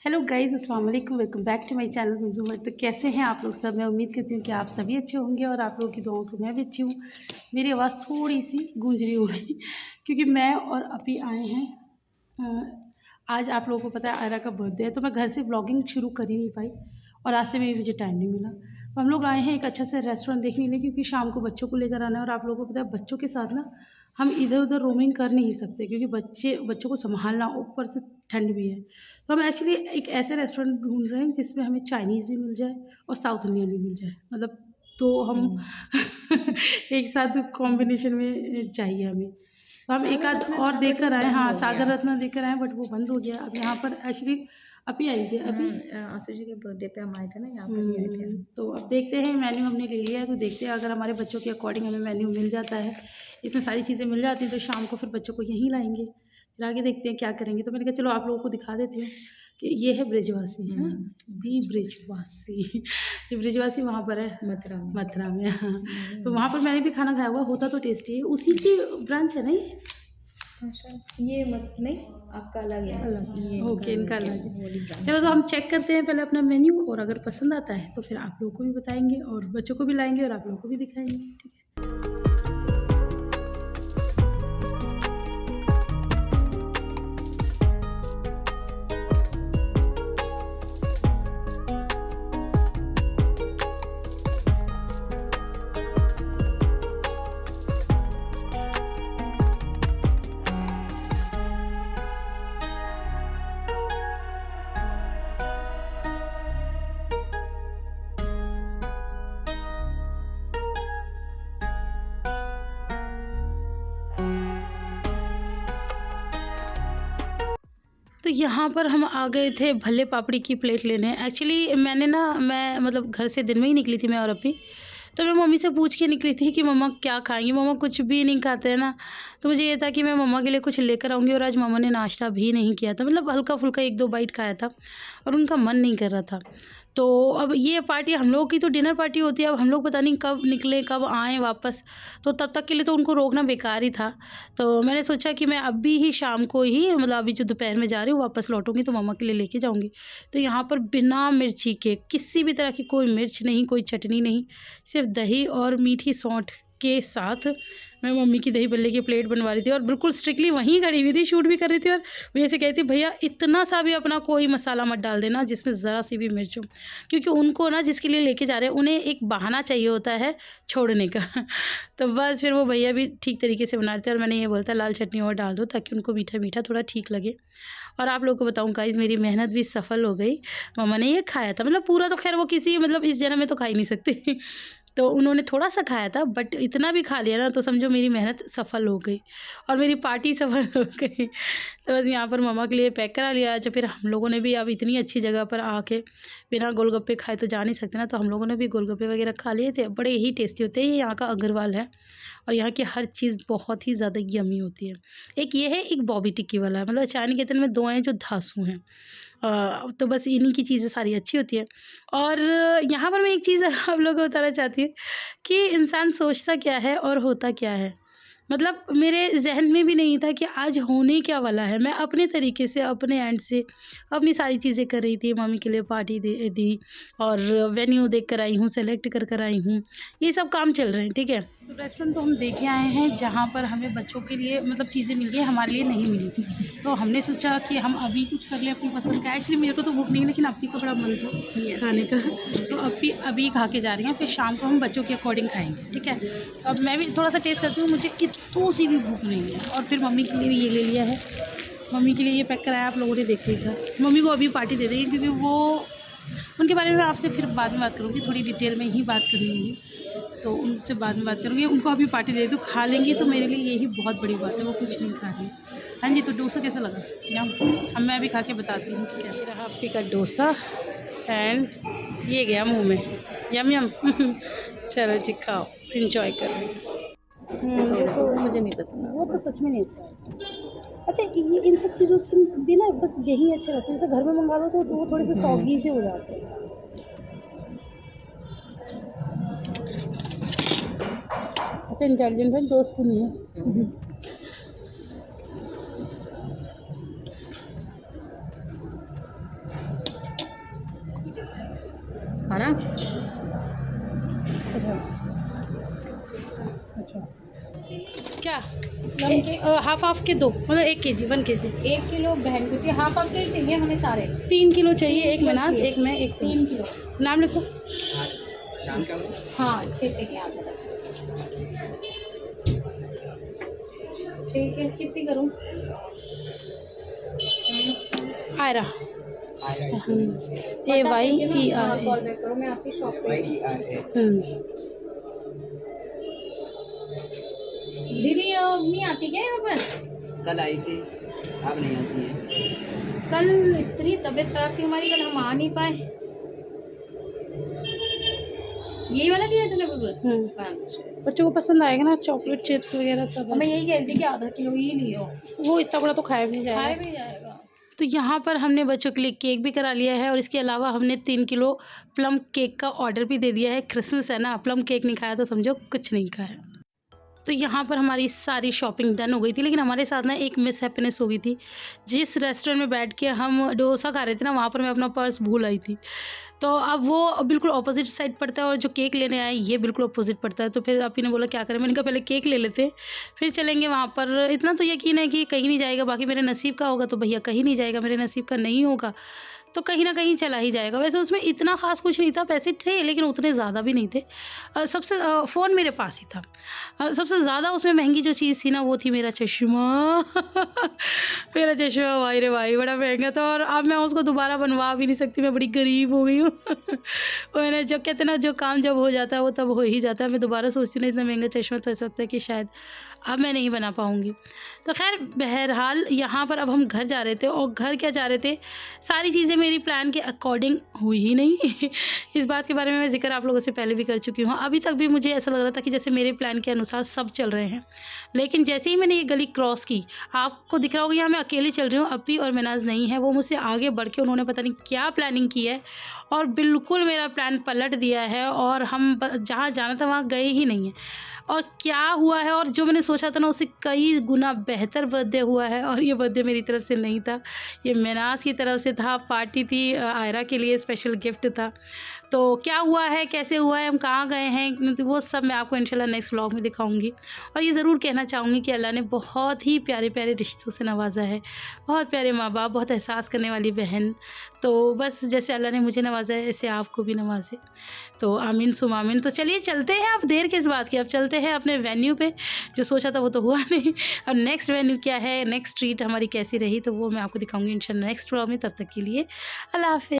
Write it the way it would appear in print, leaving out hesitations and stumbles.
Hello guys, अस्सलाम वालेकुम। Welcome back to my channel ज़ुमज़ुम। तो कैसे हैं आप लोग सब? मैं उम्मीद करती हूँ कि आप सभी अच्छे होंगे और आप लोगों की दुआओं से मैं भी अच्छी हूँ। मेरी आवाज़ थोड़ी सी गूंज रही होगी क्योंकि मैं और अभी आए हैं। आज आप लोगों को पता है आयरा का बर्थडे है, तो मैं घर से ब्लॉगिंग शुरू कर ही नहीं पाई और आज से भी मुझे टाइम नहीं मिला। तो हम लोग आए हैं एक अच्छा सा रेस्टोरेंट देखने के लिए, क्योंकि शाम को बच्चों को लेकर आना है और आप लोगों को पता है बच्चों के साथ ना हम इधर उधर रोमिंग कर नहीं सकते, क्योंकि बच्चों को संभालना, ऊपर से ठंड भी है। तो हम एक्चुअली एक ऐसे रेस्टोरेंट ढूंढ रहे हैं जिसमें हमें चाइनीज़ भी मिल जाए और साउथ इंडियन भी मिल जाए, मतलब तो हम एक साथ कॉम्बिनेशन में चाहिए हमें। तो हम एक आध और देकर आए, हाँ सागर रत्ना देकर आए, बट वो बंद हो गया। अब यहाँ पर एक्चुअली अभी आई थी, अभी आसिफ जी के बर्थडे पे हम आए थे ना, यहाँ पे भी आए थे। तो अब देखते हैं, मेन्यू हमने ले लिया है, तो देखते हैं अगर हमारे बच्चों के अकॉर्डिंग हमें मेन्यू मिल जाता है, इसमें सारी चीज़ें मिल जाती हैं, तो शाम को फिर बच्चों को यहीं लाएंगे। फिर आगे देखते हैं क्या करेंगे। तो मैंने कहा चलो आप लोगों को दिखा देती हूँ कि ये है ब्रिजवासी, है दी ब्रिजवासी। ये ब्रिजवासी वहाँ पर है मथुरा में। हाँ, तो वहाँ पर मैंने भी खाना खाया हुआ, होता तो टेस्टी है, उसी की ब्रांच है ना ये मत नहीं, आपका अलग है, ये ओके, इनका अलग है। चलो तो हम चेक करते हैं पहले अपना मेन्यू, और अगर पसंद आता है तो फिर आप लोगों को भी बताएंगे और बच्चों को भी लाएंगे और आप लोगों को भी दिखाएंगे, ठीक है। तो यहाँ पर हम आ गए थे भल्ले पापड़ी की प्लेट लेने। एक्चुअली मैं मतलब घर से दिन में ही निकली थी, मैं और अभी। तो मैं मम्मी से पूछ के निकली थी कि मम्मा क्या खाएंगी। मम्मा कुछ भी नहीं खाते हैं ना, तो मुझे ये था कि मैं मम्मा के लिए कुछ लेकर आऊँगी। और आज मम्मा ने नाश्ता भी नहीं किया था, मतलब हल्का फुल्का 1-2 बाइट खाया था और उनका मन नहीं कर रहा था। तो अब ये पार्टी हम लोगों की तो डिनर पार्टी होती है, अब हम लोग पता नहीं कब निकले कब आएँ वापस, तो तब तक के लिए तो उनको रोकना बेकार ही था। तो मैंने सोचा कि मैं अभी ही शाम को ही, मतलब अभी जो दोपहर में जा रही हूँ वापस लौटूंगी तो मम्मा के लिए लेके जाऊंगी। तो यहाँ पर बिना मिर्ची के, किसी भी तरह की कोई मिर्च नहीं, कोई चटनी नहीं, सिर्फ दही और मीठी सौंठ के साथ मैं मम्मी की दही बल्ले की प्लेट बनवा रही थी और बिल्कुल स्ट्रिक्टली वहीं खड़ी हुई थी, शूट भी कर रही थी। और मुझे से कहती भैया इतना सा भी अपना कोई मसाला मत डाल देना जिसमें ज़रा सी भी मिर्च हो, क्योंकि उनको ना जिसके लिए लेके जा रहे हैं उन्हें एक बहाना चाहिए होता है छोड़ने का। तो बस फिर वो भैया भी ठीक तरीके से बना रहे थे और मैंने ये बोलता लाल चटनी और डाल दो ताकि उनको मीठा मीठा थोड़ा ठीक लगे। और आप लोगों को बताऊँ गाइस, मेरी मेहनत भी सफल हो गई। मम्मा ने ये खाया था, मतलब पूरा तो खैर वो किसी मतलब इस जन्म में तो खा ही नहीं सकती तो उन्होंने थोड़ा सा खाया था, बट इतना भी खा लिया ना तो समझो मेरी मेहनत सफल हो गई और मेरी पार्टी सफल हो गई। तो बस यहाँ पर मम्मा के लिए पैक करा लिया। जब फिर हम लोगों ने भी, अब इतनी अच्छी जगह पर आके बिना गोलगप्पे खाए तो जा नहीं सकते ना, तो हम लोगों ने भी गोलगप्पे वगैरह खा लिए थे। बड़े ही टेस्टी होते हैं, ये यहाँ का अग्रवाल है और यहाँ की हर चीज़ बहुत ही ज़्यादा यमी होती है। एक ये है, एक बॉबी टिक्की वाला है, मतलब चाय निकेतन में 2 हैं जो धांसू हैं। तो बस इन्हीं की चीज़ें सारी अच्छी होती है। और यहाँ पर मैं एक चीज़ आप लोगों को बताना चाहती हूँ कि इंसान सोचता क्या है और होता क्या है। मतलब मेरे ज़हन में भी नहीं था कि आज होने क्या वाला है। मैं अपने तरीके से, अपने एंड से अपनी सारी चीज़ें कर रही थी। मम्मी के लिए पार्टी दी और वेन्यू देख कर आई हूँ, सेलेक्ट कर आई हूँ, ये सब काम चल रहे हैं, ठीक है। तो रेस्टोरेंट तो हम देखे आए हैं जहाँ पर हमें बच्चों के लिए मतलब चीज़ें मिल गई, हमारे लिए नहीं मिली थी। तो हमने सोचा कि हम अभी कुछ कर लें अपनी पसंद का। एक्चुअली मेरे को तो भूख नहीं, लेकिन अभी का बड़ा मन था खाने का, तो अभी खा के जा रही हैं। फिर शाम को हम बच्चों के अकॉर्डिंग खाएंगे, ठीक है। अब मैं भी थोड़ा सा टेस्ट करती हूँ, मुझे इतनी सी भी भूख नहीं है। और फिर मम्मी के लिए भी ये ले लिया है, मम्मी के लिए ये पैक कराया, आप लोगों ने देख लिया था। मम्मी को अभी पार्टी दे देंगे क्योंकि वो, उनके बारे में आपसे फिर बाद में बात करूँगी, थोड़ी डिटेल में ही बात करनी होगी, तो उनसे बाद में बात करूँगी। उनको अभी पार्टी दे दूँ, खा लेंगी तो मेरे लिए यही बहुत बड़ी बात है, वो कुछ नहीं खा रही। हाँ जी, तो डोसा कैसा लगा अब मैं अभी खा के बताती हूँ कि कैसा रहा आपकी का डोसा। एंड ये गया मुँह में, यम यम चलो जी खाओ, इंजॉय करो। देखो मुझे नहीं पसंद, वो तो सच में नहीं अच्छा। अच्छा, ये इन सब चीज़ों के बिना बस यही अच्छे लगते हैं। जैसे घर में मंगा लो तो वो थोड़े से सौगी से हो जाते हैं। अच्छा, इंटेलिजेंट है, दोस्त नहीं है। खाना। अच्छा क्या हाफ हाफ के दो, मतलब 1 kg 1 kg 1 किलो बहन को चाहिए, हाफ के ही चाहिए हमें सारे। 3 किलो चाहिए, 1 किलो मनास, चाहिए। 1 मैं, 1 तुम। 3 किलो। नाम लिखो। नाम क्या? हाँ 6 चाहिए आप बता। ठीक है, कितनी करूँ? आयरा AYERA। कॉल बैक करो, मैं आपकी शॉप पे। दीदी अब नहीं आती क्या यहाँ पर? कल आई थी, अब नहीं आती है। कल इतनी तबीयत खराब थी हमारी, कल हम आ नहीं पाए। यही वाला लिया तूने बुलबुल? बच्चों को पसंद आएगा ना, चॉकलेट चिप्स वगैरह सब। मैं यही कह रही थी कि आधा किलो ही लियो, वो इतना बड़ा तो खाया भी नहीं जाएगा। खाया भी जाएगा। तो यहाँ पर हमने बच्चों के लिए केक भी करा लिया है और इसके अलावा हमने 3 किलो प्लम केक का ऑर्डर भी दे दिया है। क्रिसमस है ना, प्लम केक नहीं खाया तो समझो कुछ नहीं खाया। तो यहाँ पर हमारी सारी शॉपिंग डन हो गई थी, लेकिन हमारे साथ ना एक मिस हैप्पीनेस हो गई थी। जिस रेस्टोरेंट में बैठ के हम डोसा खा रहे थे ना, वहाँ पर मैं अपना पर्स भूल आई थी। तो अब वो बिल्कुल अपोजिट साइड पड़ता है और जो केक लेने आए ये बिल्कुल अपोजिट पड़ता है। तो फिर आपी ने बोला क्या करें, मैंने कहा पहले केक ले लेते फिर चलेंगे वहाँ पर। इतना तो यकीन है कि कहीं नहीं जाएगा, बाकी मेरे नसीब का होगा तो भैया कहीं नहीं जाएगा, मेरे नसीब का नहीं होगा तो कहीं ना कहीं चला ही जाएगा। वैसे उसमें इतना ख़ास कुछ नहीं था, पैसे थे लेकिन उतने ज़्यादा भी नहीं थे। सबसे फ़ोन मेरे पास ही था। सबसे ज़्यादा उसमें महंगी जो चीज़ थी ना वो थी मेरा चश्मा। मेरा चश्मा भाई रे भाई बड़ा महंगा था और अब मैं उसको दोबारा बनवा भी नहीं सकती, मैं बड़ी गरीब हो गई हूँ। मैंने जो कहते ना, जो काम जब हो जाता है वो तब हो ही जाता है। मैं दोबारा सोचती हूँ इतना महंगा चश्मा, तो ऐसा लगता है कि शायद अब मैं नहीं बना पाऊँगी। तो खैर बहरहाल यहाँ पर अब हम घर जा रहे थे और घर क्या जा रहे थे, सारी चीज़ें मेरी प्लान के अकॉर्डिंग हुई ही नहीं। इस बात के बारे में मैं ज़िक्र आप लोगों से पहले भी कर चुकी हूँ। अभी तक भी मुझे ऐसा लग रहा था कि जैसे मेरे प्लान के अनुसार सब चल रहे हैं, लेकिन जैसे ही मैंने ये गली क्रॉस की, आपको दिख रहा होगा यहाँ मैं अकेली चल रही हूँ, अप्पी और मिनाज नहीं है। वो मुझसे आगे बढ़ के उन्होंने पता नहीं क्या प्लानिंग की है और बिल्कुल मेरा प्लान पलट दिया है और हम जहाँ जाना था वहाँ गए ही नहीं हैं। और क्या हुआ है, और जो मैंने सोचा था ना उससे कई गुना बेहतर बर्थडे हुआ है। और ये बर्थडे मेरी तरफ से नहीं था, ये मिनाज की तरफ से था। पार्टी थी, आयरा के लिए स्पेशल गिफ्ट था। तो क्या हुआ है, कैसे हुआ है, हम कहाँ गए हैं, वो सब मैं आपको इंशाल्लाह नेक्स्ट व्लॉग में दिखाऊंगी। और ये ज़रूर कहना चाहूँगी कि अल्लाह ने बहुत ही प्यारे प्यारे रिश्तों से नवाजा है, बहुत प्यारे माँ बाप, बहुत एहसास करने वाली बहन। तो बस जैसे अल्लाह ने मुझे नवाजा है ऐसे आपको भी नवाजे। तो आमीन सुम आमीन। तो चलिए चलते हैं, अब देर किस बात की, अब चलते हैं अपने वेन्यू पे। जो सोचा था वो तो हुआ नहीं। अब नेक्स्ट वेन्यू क्या है, नेक्स्ट ट्रीट हमारी कैसी रही, तो वो मैं आपको दिखाऊंगी इंशाल्लाह नेक्स्ट व्लॉग में। तब तक के लिए अल्लाह हाफ़िज़।